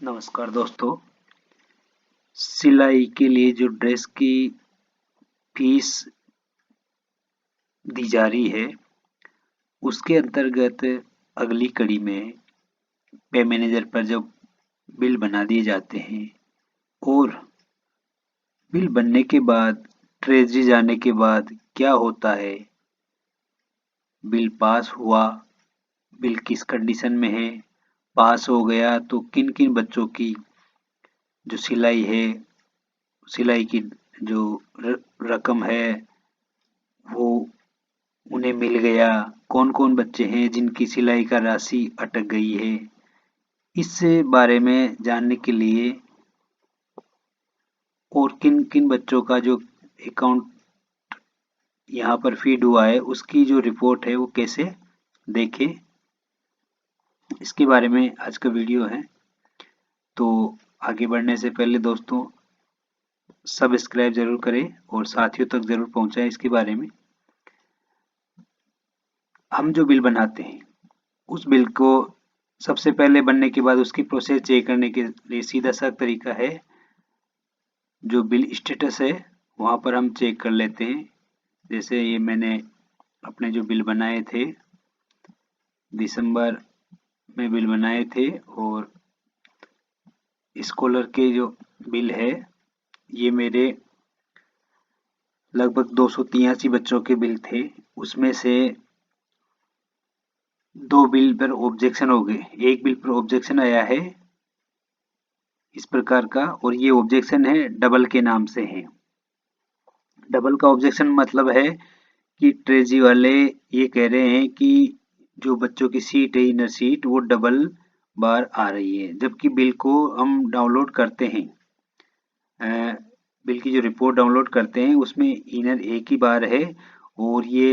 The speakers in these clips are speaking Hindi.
नमस्कार दोस्तों। सिलाई के लिए जो ड्रेस की फीस दी जा रही है उसके अंतर्गत अगली कड़ी में पे मैनेजर पर जब बिल बना दिए जाते हैं और बिल बनने के बाद ट्रेजरी जाने के बाद क्या होता है, बिल पास हुआ, बिल किस कंडीशन में है, पास हो गया तो किन किन बच्चों की जो सिलाई है, सिलाई की जो रकम है वो उन्हें मिल गया, कौन कौन बच्चे हैं जिनकी सिलाई का राशि अटक गई है। इस बारे में जानने के लिए और किन किन बच्चों का जो अकाउंट यहाँ पर फीड हुआ है उसकी जो रिपोर्ट है वो कैसे देखें, इसके बारे में आज का वीडियो है। तो आगे बढ़ने से पहले दोस्तों सब्सक्राइब जरूर करें और साथियों तक जरूर पहुंचाएं। इसके बारे में हम जो बिल बनाते हैं उस बिल को सबसे पहले बनने के बाद उसकी प्रोसेस चेक करने के लिए सीधा सा तरीका है, जो बिल स्टेटस है वहाँ पर हम चेक कर लेते हैं। जैसे ये मैंने अपने जो बिल बनाए थे दिसंबर में बिल बनाए थे और स्कॉलर के जो बिल है ये मेरे लगभग 283 बच्चों के बिल थे। उसमें से 2 बिल पर ऑब्जेक्शन हो गए, एक बिल पर ऑब्जेक्शन आया है इस प्रकार का, और ये ऑब्जेक्शन है डबल के नाम से है। डबल का ऑब्जेक्शन मतलब है कि ट्रेजी वाले ये कह रहे हैं कि जो बच्चों की सीट है इनर सीट वो डबल बार आ रही है, जबकि बिल को हम डाउनलोड करते हैं, बिल की जो रिपोर्ट डाउनलोड करते हैं उसमें इनर एक ही बार है और ये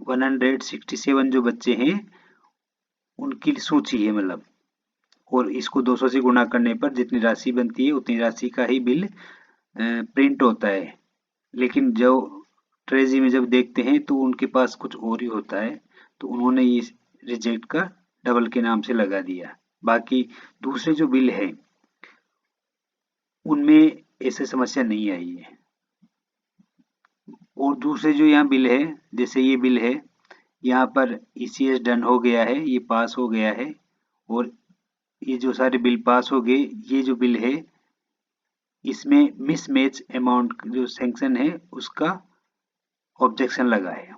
167 जो बच्चे हैं उनकी सूची है मतलब, और इसको 200 से गुणा करने पर जितनी राशि बनती है उतनी राशि का ही बिल प्रिंट होता है। लेकिन जो ट्रेजी में जब देखते हैं तो उनके पास कुछ और ही होता है, तो उन्होंने ये रिजेक्ट का डबल के नाम से लगा दिया। बाकी दूसरे जो बिल है उनमें ऐसे समस्या नहीं आई है। और दूसरे जो यहाँ बिल है, जैसे ये बिल है यहाँ पर ईसीएस डन हो गया है, ये पास हो गया है और ये जो सारे बिल पास हो गए। ये जो बिल है इसमें मिसमैच अमाउंट जो सैंक्शन है उसका ऑब्जेक्शन लगा है।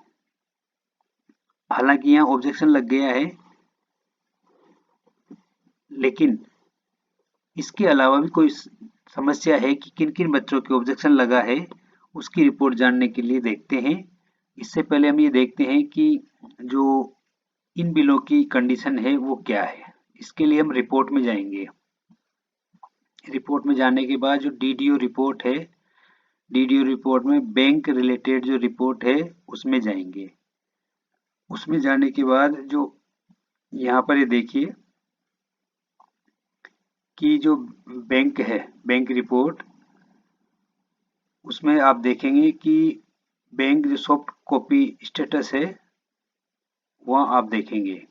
हालांकि यहाँ ऑब्जेक्शन लग गया है लेकिन इसके अलावा भी कोई समस्या है कि किन किन बच्चों के ऑब्जेक्शन लगा है उसकी रिपोर्ट जानने के लिए देखते हैं। इससे पहले हम ये देखते हैं कि जो इन बिलों की कंडीशन है वो क्या है। इसके लिए हम रिपोर्ट में जाएंगे। रिपोर्ट में जाने के बाद जो डीडीओ रिपोर्ट है, डीडीओ रिपोर्ट में बैंक रिलेटेड जो रिपोर्ट है उसमें जाएंगे। उसमें जाने के बाद जो यहाँ पर ये देखिए कि जो बैंक है, बैंक रिपोर्ट, उसमें आप देखेंगे कि बैंक जो सॉफ्ट कॉपी स्टेटस है वहाँ आप देखेंगे।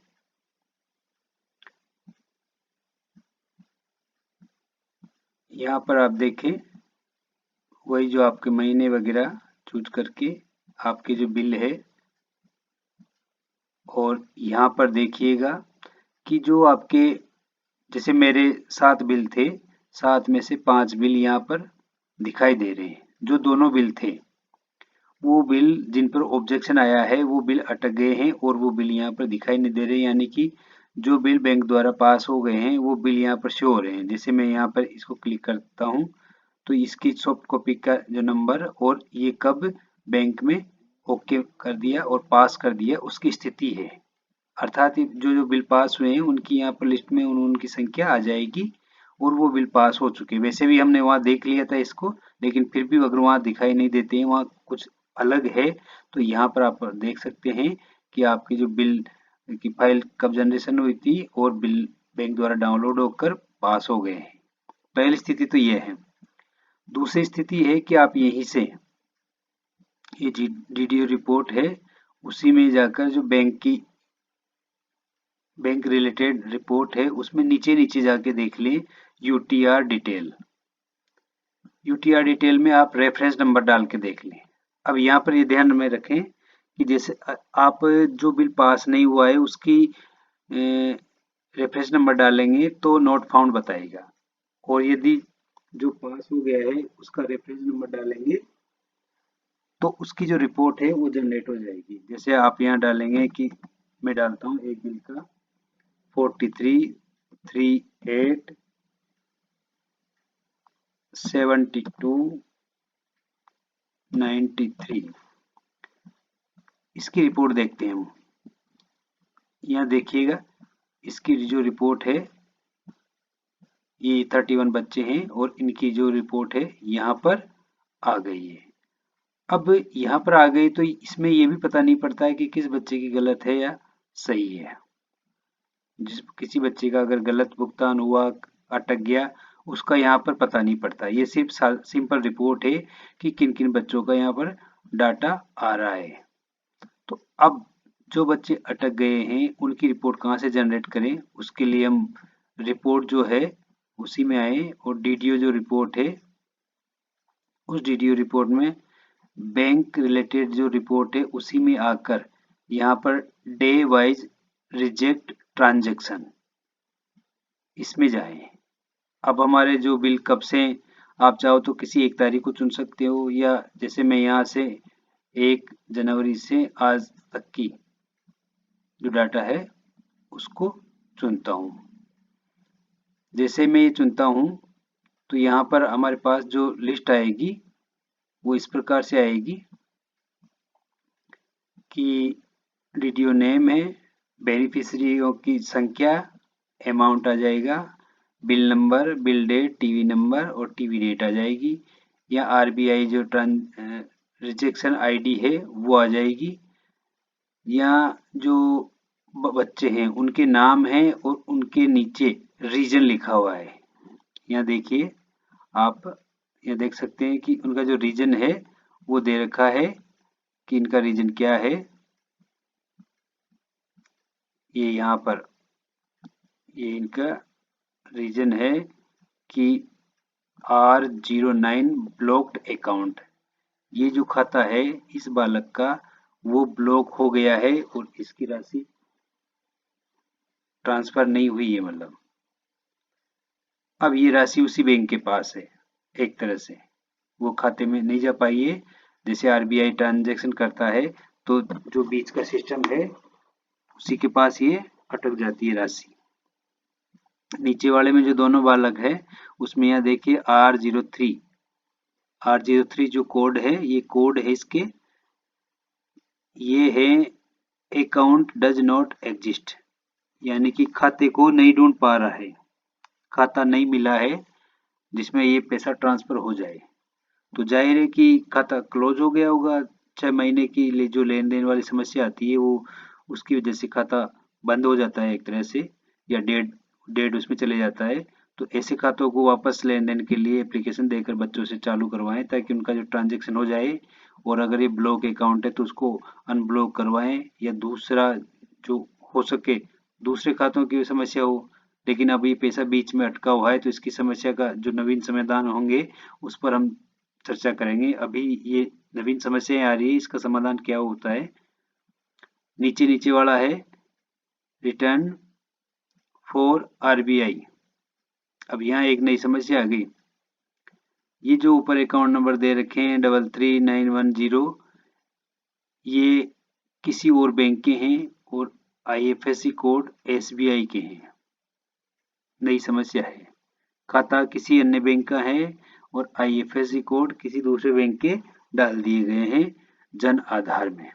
यहाँ पर आप देखें वही जो आपके महीने वगैरह चूज करके आपके जो बिल है, और यहाँ पर देखिएगा कि जो आपके जैसे मेरे 7 बिल थे, 7 में से 5 बिल यहाँ पर दिखाई दे रहे हैं। जो दोनों बिल थे वो बिल जिन पर ऑब्जेक्शन आया है वो बिल अटक गए हैं और वो बिल यहाँ पर दिखाई नहीं दे रहे, यानी कि जो बिल बैंक द्वारा पास हो गए हैं वो बिल यहाँ पर शो हो रहे हैं। जैसे मैं यहाँ पर इसको क्लिक करता हूँ तो इसकी सॉफ्ट कॉपी का जो नंबर और ये कब बैंक में ओके कर दिया और पास कर दिया उसकी स्थिति है। अर्थात जो जो बिल पास हुए हैं उनकी यहाँ पर लिस्ट में उनकी संख्या आ जाएगी और वो बिल पास हो चुके हैं। वैसे भी हमने वहाँ देख लिया था इसको, लेकिन फिर भी अगर वहाँ दिखाई नहीं देते हैं, वहाँ कुछ अलग है, तो यहाँ पर आप देख सकते हैं कि आपकी जो बिल की फाइल कब जनरेशन हुई थी और बिल बैंक द्वारा डाउनलोड होकर पास हो गए हैं। पहली स्थिति तो ये है। दूसरी स्थिति है कि आप यहीं से ये डीडीओ रिपोर्ट है उसी में जाकर जो बैंक की बैंक रिलेटेड रिपोर्ट है उसमें नीचे नीचे जाके देख लें यूटीआर डिटेल। यूटीआर डिटेल में आप रेफरेंस नंबर डाल के देख लें। अब यहाँ पर ये ध्यान में रखें कि जैसे आप जो बिल पास नहीं हुआ है उसकी रेफरेंस नंबर डालेंगे तो नॉट फाउंड बताएगा, और यदि जो पास हो गया है उसका रेफरेंस नंबर डालेंगे तो उसकी जो रिपोर्ट है वो जनरेट हो जाएगी। जैसे आप यहाँ डालेंगे कि मैं डालता हूँ एक बिल का 43387293, इसकी रिपोर्ट देखते हैं हम। यहाँ देखिएगा इसकी जो रिपोर्ट है ये 31 बच्चे हैं और इनकी जो रिपोर्ट है यहाँ पर आ गई है। अब यहाँ पर आ गई तो इसमें ये भी पता नहीं पड़ता है कि किस बच्चे की गलत है या सही है। किसी बच्चे का अगर गलत भुगतान हुआ, अटक गया, उसका यहाँ पर पता नहीं पड़ता। ये सिर्फ सिंपल रिपोर्ट है कि किन किन बच्चों का यहाँ पर डाटा आ रहा है। तो अब जो बच्चे अटक गए हैं उनकी रिपोर्ट कहाँ से जनरेट करें, उसके लिए हम रिपोर्ट जो है उसी में आए और डीडीओ जो रिपोर्ट है उस डीडीओ रिपोर्ट में बैंक रिलेटेड जो रिपोर्ट है उसी में आकर यहाँ per day wise reject transaction इसमें जाएं। अब हमारे जो बिल कब से, आप चाहो तो किसी एक तारीख को चुन सकते हो, या जैसे मैं यहाँ से 1 जनवरी से आज तक की जो डाटा है उसको चुनता हूँ। जैसे मैं ये चुनता हूँ तो यहाँ पर हमारे पास जो लिस्ट आएगी वो इस प्रकार से आएगी कि डीडीओ नेम है, बेनिफिशियरियों की संख्या, अमाउंट आ जाएगा, bill number, bill date, TV number और टीवी डेट आ जाएगी, या आरबीआई जो रिजेक्शन आईडी है वो आ जाएगी, या जो बच्चे हैं उनके नाम है और उनके नीचे रीजन लिखा हुआ है। यहाँ देखिए आप यहाँ देख सकते हैं कि उनका जो रीजन है वो दे रखा है कि इनका रीजन क्या है। ये यहाँ पर ये इनका रीजन है कि R09 ब्लॉक्ड अकाउंट। ये जो खाता है इस बालक का वो ब्लॉक हो गया है और इसकी राशि ट्रांसफर नहीं हुई है, मतलब अब ये राशि उसी बैंक के पास है, एक तरह से वो खाते में नहीं जा पाई है। जैसे आरबीआई ट्रांजैक्शन करता है तो जो बीच का सिस्टम है उसी के पास ये अटक जाती है राशि। नीचे वाले में जो दोनों बालक है उसमें यहाँ देखिए R03 जो कोड है, ये कोड है इसके, ये है अकाउंट डज नॉट एग्जिस्ट, यानी कि खाते को नहीं ढूंढ पा रहा है, खाता नहीं मिला है जिसमें ये पैसा ट्रांसफर हो जाए। तो जाहिर है कि खाता क्लोज हो गया होगा, 6 महीने की लिए जो लेन देन वाली समस्या आती है वो उसकी वजह से खाता बंद हो जाता है एक तरह से, या डेट उसमें चले जाता है। तो ऐसे खातों को वापस लेन देन के लिए एप्लीकेशन देकर बच्चों से चालू करवाएं ताकि उनका जो ट्रांजेक्शन हो जाए, और अगर ये ब्लॉक अकाउंट है तो उसको अनब्लॉक करवाएं, या दूसरा जो हो सके दूसरे खातों की समस्या हो। लेकिन अब ये पैसा बीच में अटका हुआ है तो इसकी समस्या का जो नवीन समाधान होंगे उस पर हम चर्चा करेंगे। अभी ये नवीन समस्याएं आ रही है, इसका समाधान क्या होता है। नीचे नीचे वाला है रिटर्न फॉर आरबीआई। अब यहाँ एक नई समस्या आ गई, ये जो ऊपर अकाउंट नंबर दे रखे हैं 33910, ये किसी और बैंक के हैं और आईएफएससी कोड एसबीआई के हैं। नई समस्या है, खाता किसी अन्य बैंक का है और आईएफएससी कोड किसी दूसरे बैंक के डाल दिए गए हैं जन आधार में।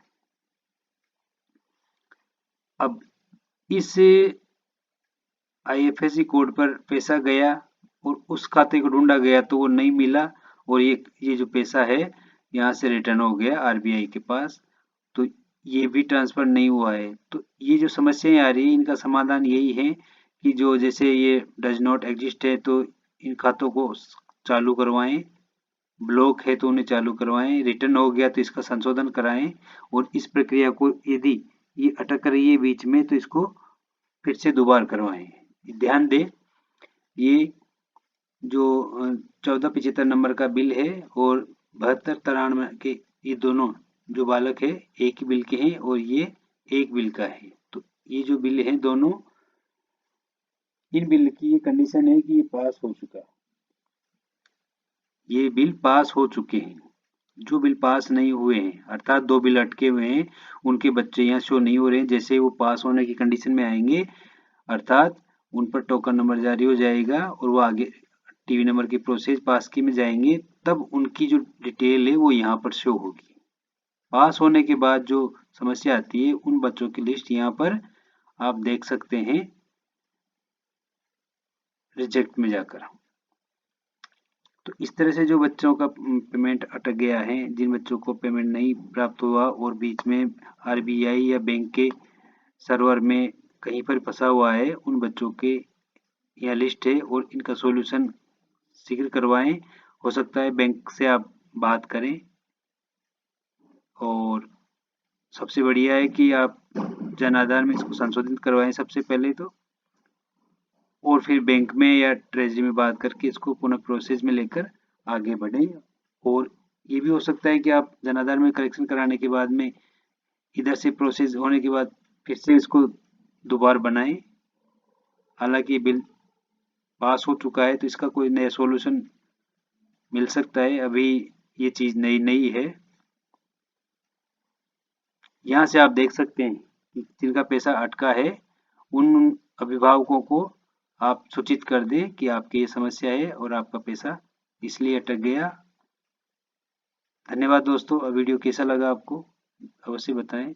अब इस आईएफएससी कोड पर पैसा गया और उस खाते को ढूंढा गया तो वो नहीं मिला, और ये जो पैसा है यहाँ से रिटर्न हो गया आरबीआई के पास, तो ये भी ट्रांसफर नहीं हुआ है। तो ये जो समस्याएं आ रही है इनका समाधान यही है कि जो जैसे ये डज नॉट एग्जिस्ट है तो इन खातों को चालू करवाएं, ब्लॉक है तो उन्हें चालू करवाएं, रिटर्न हो गया तो इसका संशोधन कराएं, और इस प्रक्रिया को यदि ये अटक रही है बीच में तो इसको फिर से दोबारा करवाएं। ध्यान दें, ये जो 1475 नंबर का बिल है और 7293 के, ये दोनों जो बालक है एक ही बिल के हैं और ये एक बिल का है। तो ये जो बिल है दोनों, इन बिल की ये कंडीशन है कि ये पास हो चुका, ये बिल पास हो चुके हैं। जो बिल पास नहीं हुए हैं, अर्थात 2 बिल अटके हुए हैं, उनके बच्चे यहाँ शो नहीं हो रहे हैं। जैसे वो पास होने की कंडीशन में आएंगे, अर्थात उन पर टोकन नंबर जारी हो जाएगा और वो आगे टीवी नंबर की प्रोसेस पास की में जाएंगे, तब उनकी जो डिटेल है वो यहाँ पर शो होगी। पास होने के बाद जो समस्या आती है, उन बच्चों की लिस्ट यहाँ पर आप देख सकते हैं रिजेक्ट में जाकर। तो इस तरह से जो बच्चों का पेमेंट अटक गया है, जिन बच्चों को पेमेंट नहीं प्राप्त हुआ और बीच में आरबीआई या बैंक के सर्वर में कहीं पर फंसा हुआ है, उन बच्चों के यह लिस्ट है और इनका सॉल्यूशन शीघ्र करवाएं। हो सकता है बैंक से आप बात करें, और सबसे बढ़िया है कि आप जन आधार में इसको संशोधित करवाएं सबसे पहले तो, और फिर बैंक में या ट्रेजरी में बात करके इसको पुनः प्रोसेस में लेकर आगे बढ़ें। और ये भी हो सकता है कि आप जन आधार में करेक्शन कराने के बाद में इधर से प्रोसेस होने के बाद फिर से इसको दोबारा बनाएं। हालांकि बिल पास हो चुका है तो इसका कोई नया सॉल्यूशन मिल सकता है, अभी ये चीज़ नई नई है। यहाँ से आप देख सकते हैं कि जिनका पैसा अटका है, उन अभिभावकों को आप सूचित कर दें कि आपकी ये समस्या है और आपका पैसा इसलिए अटक गया। धन्यवाद दोस्तों। वीडियो कैसा लगा आपको अवश्य बताएं।